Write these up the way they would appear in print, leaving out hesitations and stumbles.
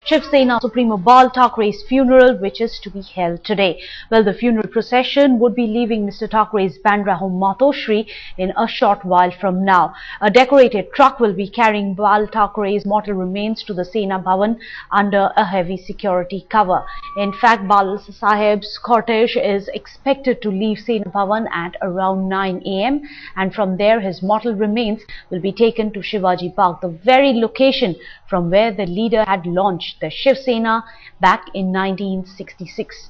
Shiv Sena Supremo Bal Thackeray's funeral, which is to be held today. Well, the funeral procession would be leaving Mr. Thackeray's Bandra home Matoshri in a short while from now. A decorated truck will be carrying Bal Thackeray's mortal remains to the Sena Bhavan under a heavy security cover. In fact, Bal Sahib's cortege is expected to leave Sena Bhavan at around 9 AM, and from there his mortal remains will be taken to Shivaji Park, the very location from where the leader had launched the Shiv Sena back in 1966.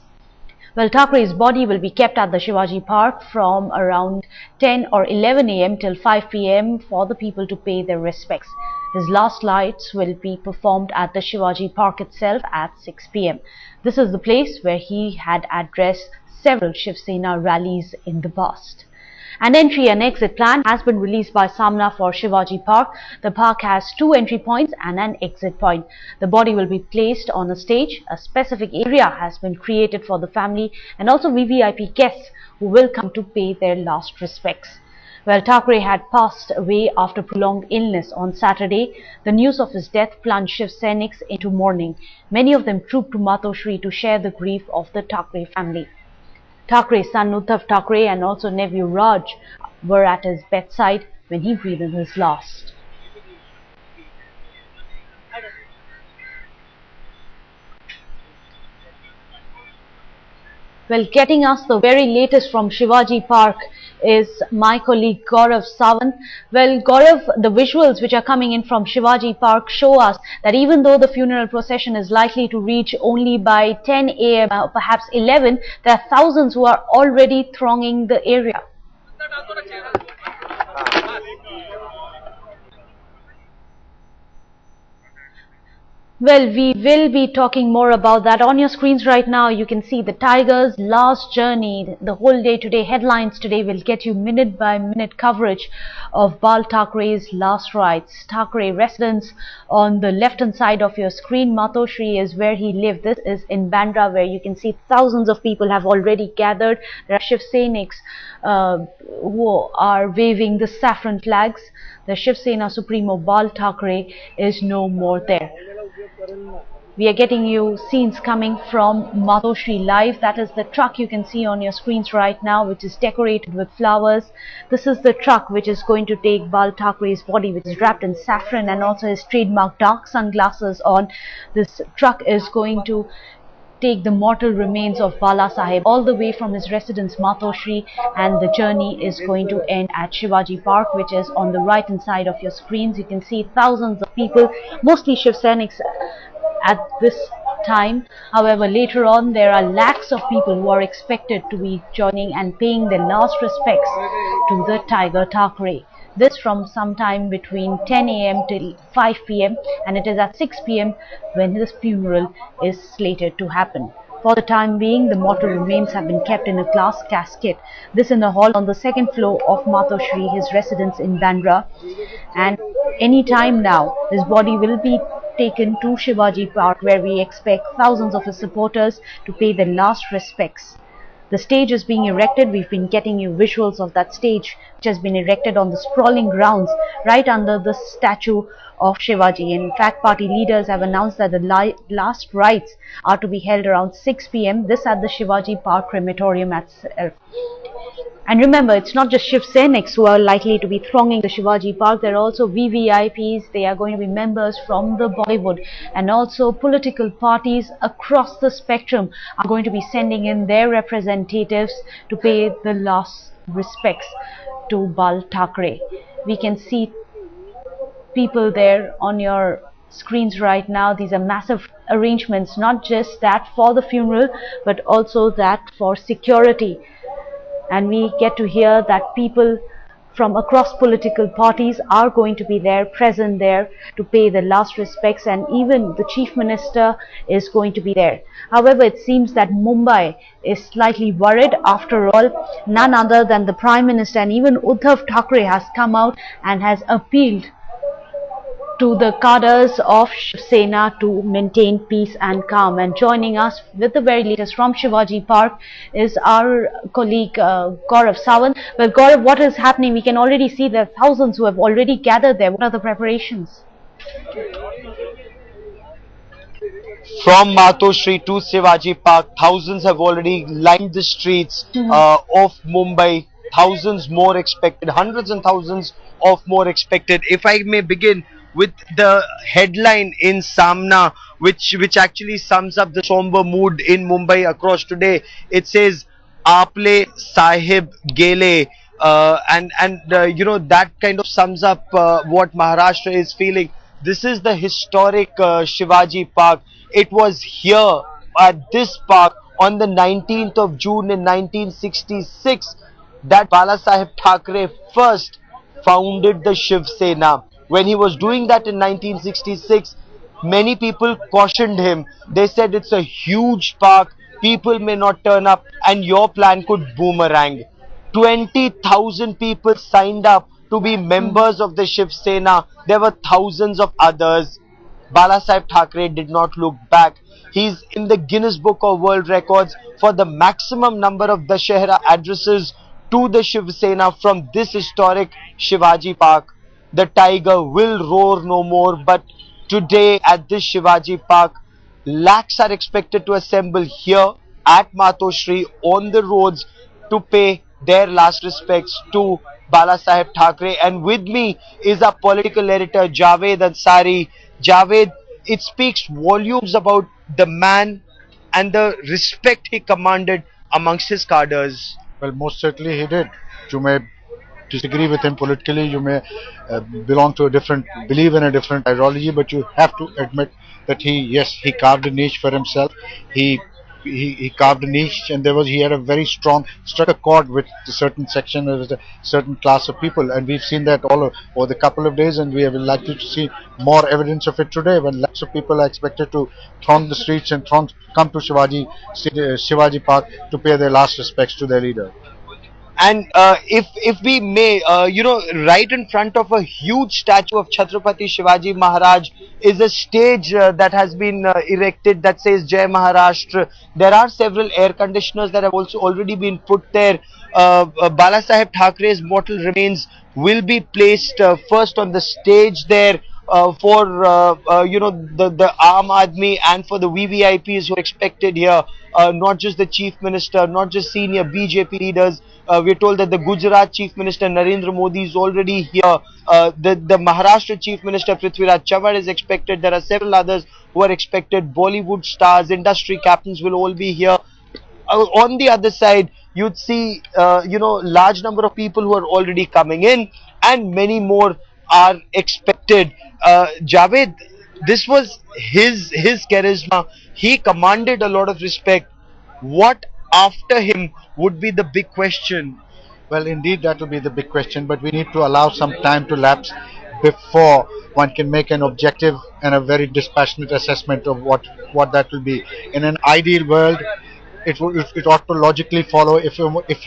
Well, Thackeray's body will be kept at the Shivaji Park from around 10 or 11 AM till 5 PM for the people to pay their respects. His last rites will be performed at the Shivaji Park itself at 6 PM. This is the place where he had addressed several Shiv Sena rallies in the past. An entry and exit plan has been released by Samna for Shivaji Park. The park has 2 entry points and an exit point. The body will be placed on a stage. A specific area has been created for the family and also VVIP guests who will come to pay their last respects. Well, Thackeray had passed away after prolonged illness on Saturday. The news of his death plunged Shiv Sainiks into mourning. Many of them trooped to Matoshri to share the grief of the Thackeray family. Thackeray's son Uddhav Thackeray and also nephew Raj were at his bedside when he breathed his last. Well, getting us the very latest from Shivaji Park is my colleague Gaurav Sawant. Well, Gaurav, the visuals which are coming in from Shivaji Park show us that even though the funeral procession is likely to reach only by 10 AM, perhaps 11, there are thousands who are already thronging the area. Well, we will be talking more about that. On your screens right now, you can see the Tiger's last journey. The whole day today, headlines today will get you minute by minute coverage of Bal Thackeray's last rites. Thackeray residence on the left hand side of your screen. Matoshri is where he lived. This is in Bandra, where you can see thousands of people have already gathered. There are Shiv Sainiks who are waving the saffron flags. The Shiv Sena Supremo Bal Thackeray is no more there. We are getting you scenes coming from Matoshri live. That is the truck you can see on your screens right now, which is decorated with flowers. This is the truck which is going to take Bal Thackeray's body, which is wrapped in saffron, and also his trademark dark sunglasses on. This truck is going to take the mortal remains of Bala Sahib all the way from his residence Matoshri, and the journey is going to end at Shivaji Park, which is on the right hand side of your screens. You can see thousands of people, mostly Shiv Sainiks at this time. However, later on there are lakhs of people who are expected to be joining and paying their last respects to the Tiger Thackeray. This from sometime between 10 AM till 5 PM, and it is at 6 PM when his funeral is slated to happen. For the time being, the mortal remains have been kept in a glass casket. This in the hall on the second floor of Matoshri, his residence in Bandra. And any time now, his body will be taken to Shivaji Park, where we expect thousands of his supporters to pay their last respects. The stage is being erected. We've been getting you visuals of that stage, which has been erected on the sprawling grounds right under the statue of Shivaji. In fact, party leaders have announced that the last rites are to be held around 6 PM. This at the Shivaji Park crematorium itself. And remember, it's not just Shiv Sainiks who are likely to be thronging the Shivaji Park. There are also VVIPs. They are going to be members from the Bollywood, and also political parties across the spectrum are going to be sending in their representatives to pay the last respects to Bal Thackeray. We can see people there on your screens right now. These are massive arrangements, not just that for the funeral, but also that for security. And we get to hear that people from across political parties are going to be there, present there to pay the last respects, and even the Chief Minister is going to be there. However, it seems that Mumbai is slightly worried. After all, none other than the Prime Minister and even Uddhav Thackeray has come out and has appealed to the cadres of Shiv Sena to maintain peace and calm. And joining us with the very latest from Shivaji Park is our colleague Gaurav Sawant. Well, Gaurav, what is happening? We can already see there are thousands who have already gathered there. What are the preparations? From Matoshri to Shivaji Park, thousands have already lined the streets of Mumbai. Thousands more expected, hundreds and thousands of more expected. If I may begin with the headline in Samna, which actually sums up the somber mood in Mumbai across today. It says, "Aple Sahib Gele," and you know, that kind of sums up what Maharashtra is feeling. This is the historic Shivaji Park. It was here at this park on the 19th of June in 1966 that Bala Sahib Thackeray first founded the Shiv Sena. When he was doing that in 1966, many people cautioned him. They said it's a huge park, people may not turn up, and your plan could boomerang. 20,000 people signed up to be members of the Shiv Sena. There were thousands of others. Bala Sahib Thackeray did not look back. He's in the Guinness Book of World Records for the maximum number of Dashehra addresses to the Shiv Sena from this historic Shivaji Park. The tiger will roar no more, but today at this Shivaji Park, lakhs are expected to assemble here at Matoshri on the roads to pay their last respects to Bala Sahib Thackeray. And with me is our political editor Javed Ansari. Javed, it speaks volumes about the man and the respect he commanded amongst his cadres. Well, most certainly he did. You may disagree with him politically, you may belong to a different, believe in a different ideology, but you have to admit that he carved a niche for himself. He carved a niche, and he had a very strong, struck a chord with a certain section, with a certain class of people, and we've seen that all over the couple of days, and we are likely to see more evidence of it today when lots of people are expected to throng the streets and come to Shivaji Park to pay their last respects to their leader. And if we may, you know, right in front of a huge statue of Chhatrapati Shivaji Maharaj is a stage that has been erected that says Jai Maharashtra. There are several air conditioners that have also already been put there. Bala Sahib Thackre's mortal remains will be placed first on the stage there for you know, the Aam Aadmi and for the VVIPs who are expected here. Not just the Chief Minister, not just senior BJP leaders. We're told that the Gujarat Chief Minister Narendra Modi is already here. The Maharashtra Chief Minister Prithviraj Chavan is expected. There are several others who are expected. Bollywood stars, industry captains will all be here. On the other side, you'd see you know, large number of people who are already coming in, and many more are expected. Javed, this was his charisma. He commanded a lot of respect. What after him would be the big question? Well, indeed, that will be the big question, but we need to allow some time to lapse before one can make an objective and a very dispassionate assessment of what that will be. In an ideal world, it ought to logically follow, if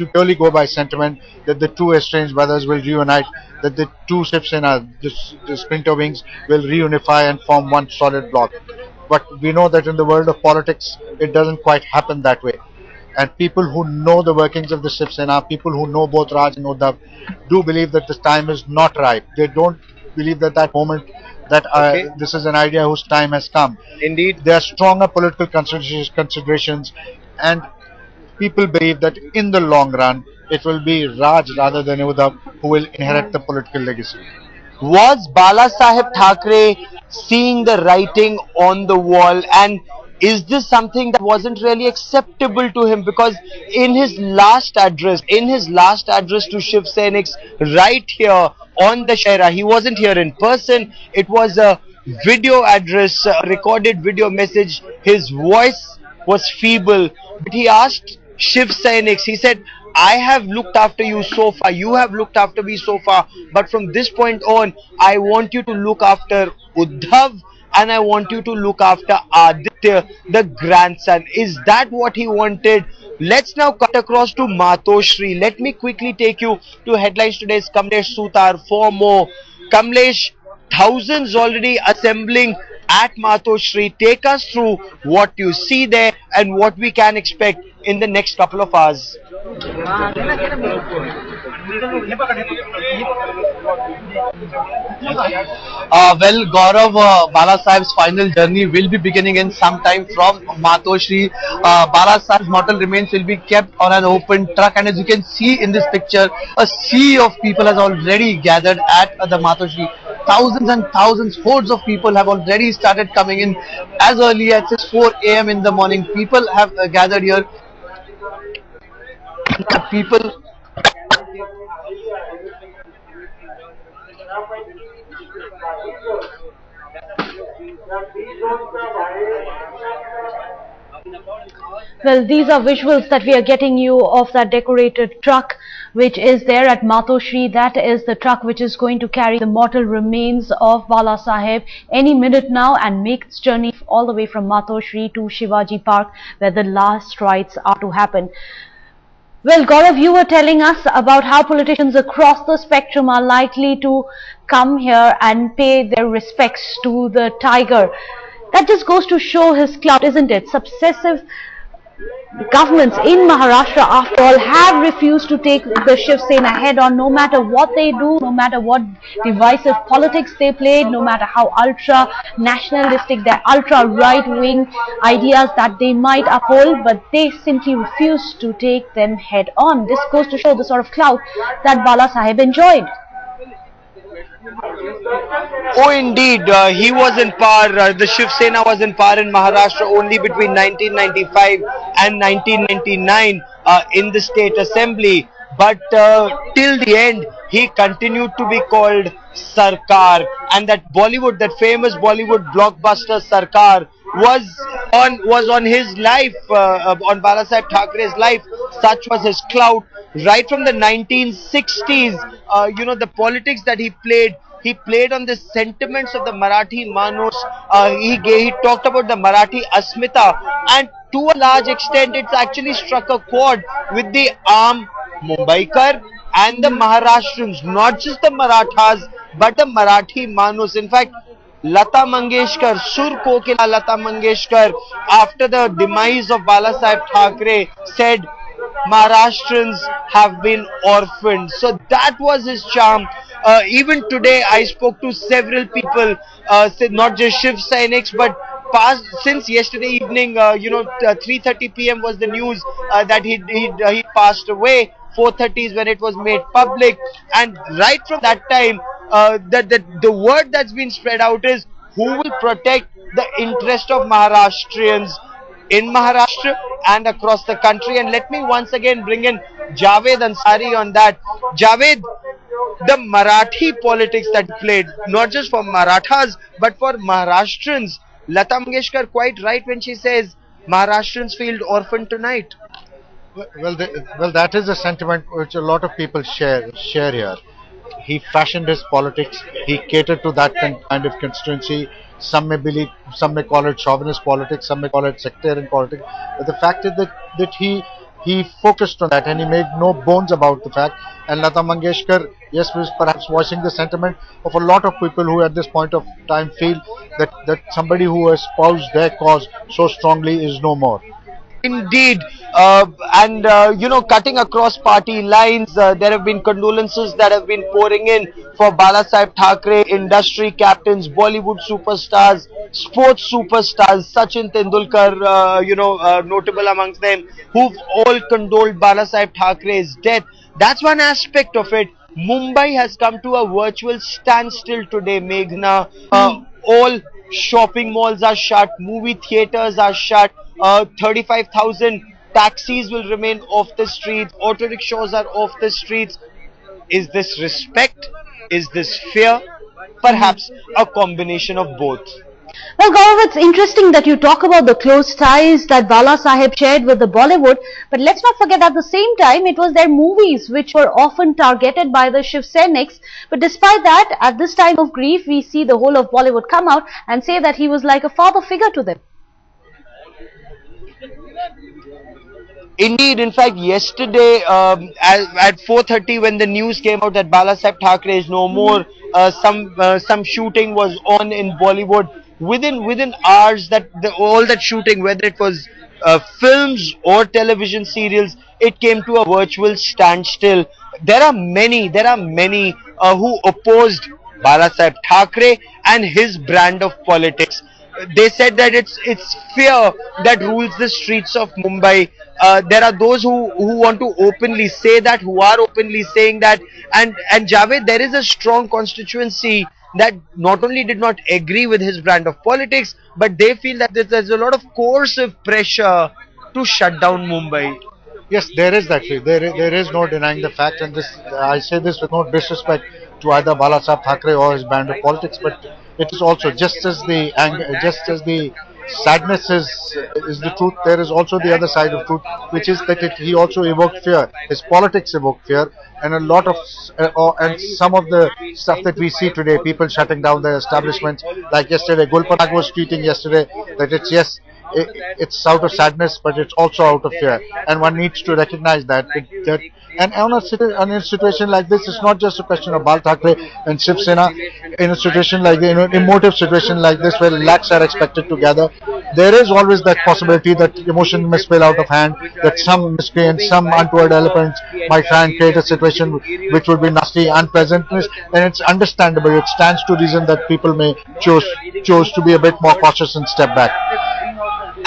you purely go by sentiment, that the two estranged brothers will reunite, that the two Shiv Sena, the splinter wings, will reunify and form one solid block. But we know that in the world of politics, it doesn't quite happen that way. And people who know the workings of the Shiv Sena, people who know both Raj and Uddhav, do believe that this time is not ripe. They don't believe that moment, that this is an idea whose time has come. Indeed. There are stronger political considerations, and people believe that in the long run, it will be Raj rather than Uddhav who will inherit the political legacy. Was Bala Sahib Thackeray seeing the writing on the wall, and is this something that wasn't really acceptable to him? Because in his last address to Shiv Sainiks right here on the Shahra, he wasn't here in person. It was a video address, a recorded video message. His voice was feeble, but he asked Shiv Sainiks, he said, I have looked after you so far, you have looked after me so far, but from this point on, I want you to look after Uddhav, and I want you to look after Aditya, the grandson. Is that what he wanted? Let's now cut across to Matoshri. Let me quickly take you to headlines today's Kamlesh Sutar for more. Kamlesh, thousands already assembling at Matoshri. Take us through what you see there and what we can expect in the next couple of hours. Well, Gaurav, Bala Sahib's final journey will be beginning in some time from Matoshri. Bala Sahib's mortal remains will be kept on an open truck, and as you can see in this picture, a sea of people has already gathered at the Matoshri. Thousands and thousands, hordes of people have already started coming in as early as 4 a.m. in the morning. People have gathered here. People. Well, these are visuals that we are getting you of that decorated truck which is there at Matoshri. That is the truck which is going to carry the mortal remains of Bala Sahib any minute now and make its journey all the way from Matoshri to Shivaji Park, where the last rites are to happen. Well, Gaurav, you were telling us about how politicians across the spectrum are likely to come here and pay their respects to the tiger. That just goes to show his clout, isn't it? Successive governments in Maharashtra, after all, have refused to take the Shiv Sena head on, no matter what they do, no matter what divisive politics they played, no matter how ultra nationalistic, their ultra right-wing ideas that they might uphold, but they simply refuse to take them head on. This goes to show the sort of clout that Bala Sahib enjoyed. Oh, indeed, he was in power. The Shiv Sena was in power in Maharashtra only between 1995 and 1999 in the state assembly. But till the end, he continued to be called Sarkar, and that Bollywood, that famous Bollywood blockbuster Sarkar, was on his life, on Bala Sahib Thakray's life. Such was his clout. Right from the 1960s, the politics that he played on the sentiments of the Marathi Manus. He talked about the Marathi Asmita, and to a large extent it's actually struck a chord with the Mumbaikar and the Maharashtrians, not just the Marathas but the Marathi Manus. In fact, Lata Mangeshkar, Sur Kokila Lata Mangeshkar, after the demise of Bala Sahib Thackeray, said Maharashtrians have been orphaned. So that was his charm. Even today, I spoke to several people, not just Shiv Sainiks, but since yesterday evening, 3:30 p.m. was the news that he passed away. 4:30 is when it was made public, and right from that time, the word that's been spread out is who will protect the interest of Maharashtrians in Maharashtra and across the country. And let me once again bring in Javed Ansari on that. Javed, the Marathi politics that played, not just for Marathas but for Maharashtrians. Lata Mangeshkar quite right when she says Maharashtrians feel orphaned tonight. Well, that is a sentiment which a lot of people share here. He fashioned his politics. He catered to that kind of constituency. Some may call it chauvinist politics. Some may call it sectarian politics. But the fact is that he focused on that, and he made no bones about the fact. And Lata Mangeshkar, yes, was perhaps voicing the sentiment of a lot of people who at this point of time feel that somebody who espoused their cause so strongly is no more. Indeed, cutting across party lines, there have been condolences that have been pouring in for Bala Sahib Thackeray, industry captains, Bollywood superstars, sports superstars, Sachin Tendulkar, notable amongst them, who've all condoled Bala Sahib Thakray's death. That's one aspect of it. Mumbai has come to a virtual standstill today, Meghna. All shopping malls are shut, movie theaters are shut. 35,000 taxis will remain off the streets, auto rickshaws are off the streets. Is this respect? Is this fear? Perhaps a combination of both. Well, Gaurav, it's interesting that you talk about the close ties that Bala Sahib shared with the Bollywood, but let's not forget at the same time it was their movies which were often targeted by the Shiv Seniks. But despite that, at this time of grief, we see the whole of Bollywood come out and say that he was like a father figure to them. Indeed, in fact, yesterday at 4:30 when the news came out that Bala Sahib Thackeray is no more, some shooting was on in Bollywood. within hours, that all that shooting, whether it was films or television serials, it came to a virtual standstill. There are many who opposed Bala Sahib Thackeray and his brand of politics. They said that it's fear that rules the streets of Mumbai. There are those who want to openly say that, who are openly saying that, and Javed, there is a strong constituency that not only did not agree with his brand of politics, but they feel that there's a lot of coercive pressure to shut down Mumbai. Yes, there is actually. There is no denying the fact, and this I say this with no disrespect to either Bala Sahib Thackeray or his band of politics, but it is also just as the just as the sadness is the truth. There is also the other side of truth, which is that he also evoked fear. His politics evoked fear, and a lot of and some of the stuff that we see today, people shutting down their establishments, like yesterday, Gulparag was tweeting yesterday that it's yes. It's out of sadness, but it's also out of fear, and one needs to recognize that and on a situation like this, it's not just a question of Bal Thackeray and Shiv Sena. In a situation like emotive situation like this, where lakhs are expected to gather, there is always that possibility that emotion may spill out of hand, that some miscreants, some untoward elements might try and create a situation which would be nasty, unpleasant, and it's understandable. It stands to reason that people may choose to be a bit more cautious and step back.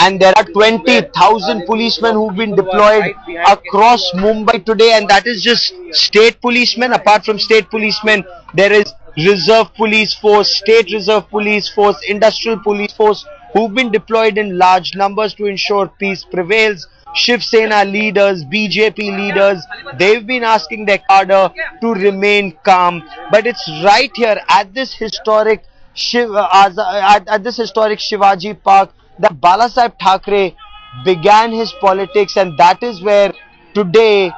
And there are 20,000 policemen who've been deployed across Mumbai today, and that is just state policemen. Apart from state policemen, there is reserve police force, state reserve police force, industrial police force, who've been deployed in large numbers to ensure peace prevails. Shiv Sena leaders, BJP leaders, they've been asking their cadre to remain calm. But it's right here at this historic Shivaji Park that Bala Sahib Thackeray began his politics, and that is where today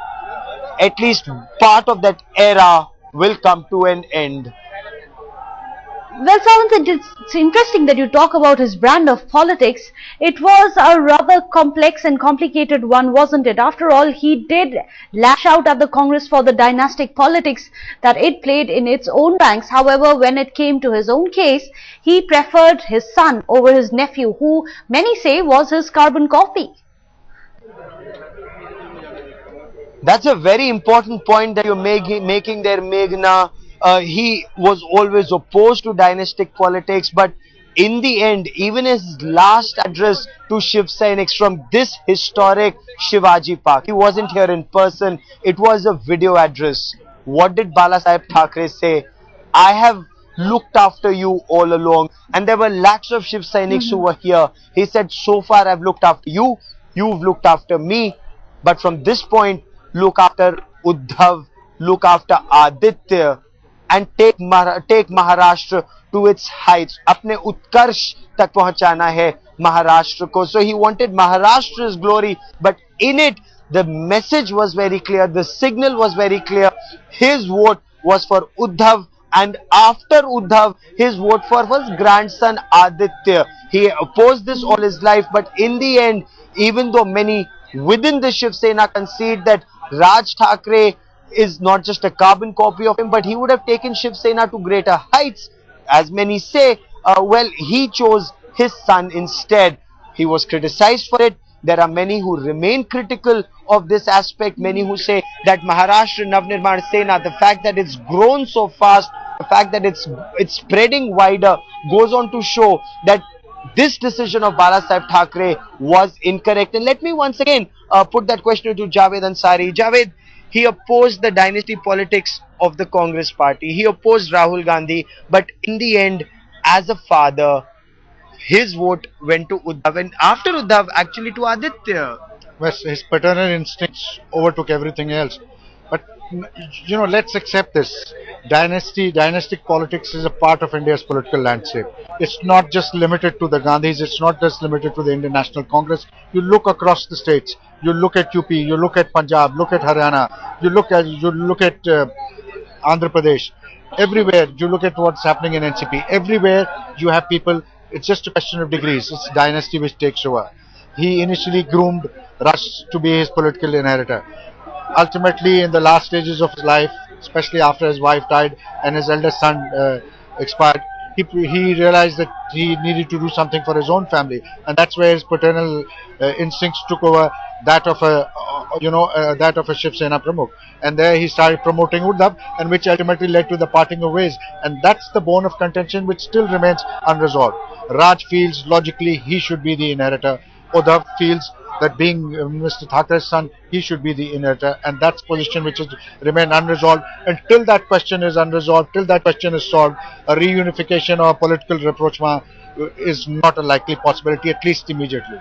at least part of that era will come to an end. Well, Savant, it's interesting that you talk about his brand of politics. It was a rather complex and complicated one, wasn't it? After all, he did lash out at the Congress for the dynastic politics that it played in its own ranks. However, when it came to his own case, he preferred his son over his nephew, who many say was his carbon copy. That's a very important point that you're making there, Meghna. He was always opposed to dynastic politics, but in the end, even his last address to Shiv Sainiks from this historic Shivaji Park, he wasn't here in person, it was a video address. What did Bala Sahib Thackeray say? I have looked after you all along, and there were lakhs of Shiv Sainiks who were here. He said, so far I've looked after you, you've looked after me, but from this point, look after Uddhav, look after Aditya, and take Maharashtra to its heights. अपने उत्कर्ष तक पहुंचाना है महाराष्ट्र को. So he wanted Maharashtra's glory, but in it the message was very clear, the signal was very clear. His vote was for Uddhav, and after Uddhav, his vote for his grandson Aditya. He opposed this all his life, but in the end, even though many within the Shiv Sena concede that Raj Thackeray is not just a carbon copy of him, but he would have taken Shiv Sena to greater heights, as many say, well, he chose his son instead. He was criticized for it. There are many who remain critical of this aspect, many who say that Maharashtra Navnirman Sena, the fact that it's grown so fast, the fact that it's spreading wider, goes on to show that this decision of Bala Sahib Thackeray was incorrect. And let me once again put that question to Javed Ansari. Javed, he opposed the dynasty politics of the Congress party. He opposed Rahul Gandhi, but in the end, as a father, his vote went to Uddhav, and after Uddhav, actually to Aditya. Well, his paternal instincts overtook everything else. But let's accept this. Dynastic politics is a part of India's political landscape. It's not just limited to the Gandhis. It's not just limited to the Indian National Congress. You look across the states. You look at UP. You look at Punjab. Look at Haryana. You look at Andhra Pradesh. Everywhere you look at what's happening in NCP. Everywhere you have people. It's just a question of degrees. It's dynasty which takes over. He initially groomed Rush to be his political inheritor. Ultimately, in the last stages of his life, especially after his wife died and his eldest son expired, he realized that he needed to do something for his own family, and that's where his paternal instincts took over that of a that of a Shiv Sena Pramukh, and there he started promoting Uddhav, and which ultimately led to the parting of ways, and that's the bone of contention which still remains unresolved. Raj feels logically he should be the inheritor. Uddhav feels that being Mr. Thackeray's son, he should be the inheritor, and that's position which has remained unresolved. Until that question is unresolved, till that question is solved, a reunification or political rapprochement is not a likely possibility, at least immediately.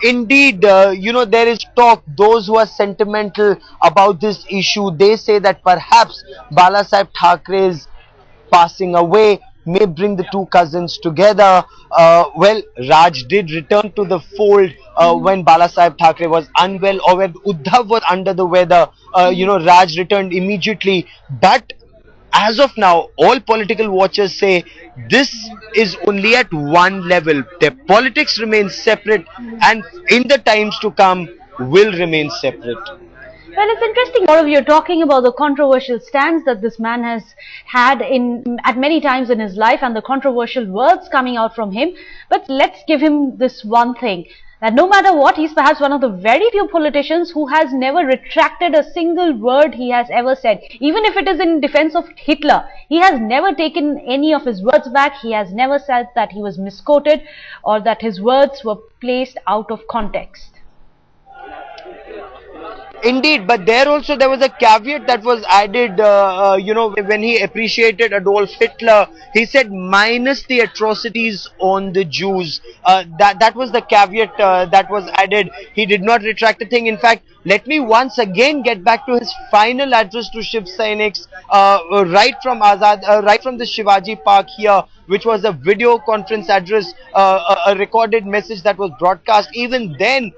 Indeed, there is talk. Those who are sentimental about this issue, they say that perhaps Bala Saheb Thakray's passing away may bring the two cousins together. Well, Raj did return to the fold when Bala Saheb Thackeray was unwell, or when Uddhav was under the weather. Raj returned immediately. But as of now, all political watchers say this is only at one level. Their politics remains separate, and in the times to come will remain separate. Well, it's interesting, Gaurav, you're talking about the controversial stance that this man has had at many times in his life, and the controversial words coming out from him. But let's give him this one thing, that no matter what, he's perhaps one of the very few politicians who has never retracted a single word he has ever said. Even if it is in defense of Hitler, he has never taken any of his words back. He has never said that he was misquoted or that his words were placed out of context. Indeed, but there was a caveat that was added, when he appreciated Adolf Hitler, he said minus the atrocities on the Jews. That was the caveat that was added. He did not retract a thing. In fact, let me once again get back to his final address to Shiv Sainiks, right from the Shivaji Park here, which was a video conference address, a recorded message that was broadcast. Even then,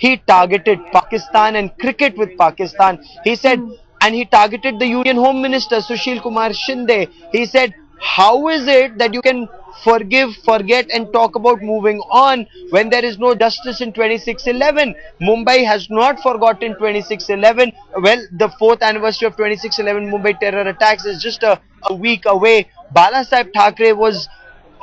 he targeted Pakistan and cricket with Pakistan. He said, and he targeted the Union Home Minister Sushil Kumar Shinde. He said, how is it that you can forgive, forget and talk about moving on when there is no justice in 26/11? Mumbai has not forgotten 26/11. Well, the 4th anniversary of 26/11 Mumbai terror attacks is just a week away. Bala Saheb Thackeray was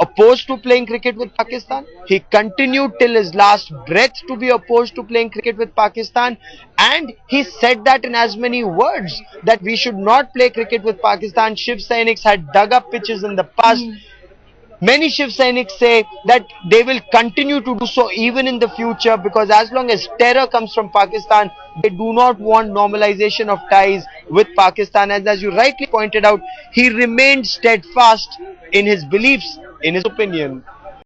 opposed to playing cricket with Pakistan. He continued till his last breath to be opposed to playing cricket with Pakistan, and he said that in as many words that we should not play cricket with Pakistan. Shiv Sainiks had dug up pitches in the past. Many Shiv Sainiks say that they will continue to do so even in the future, because as long as terror comes from Pakistan, they do not want normalization of ties with Pakistan. And as you rightly pointed out, he remained steadfast in his beliefs, in his opinion.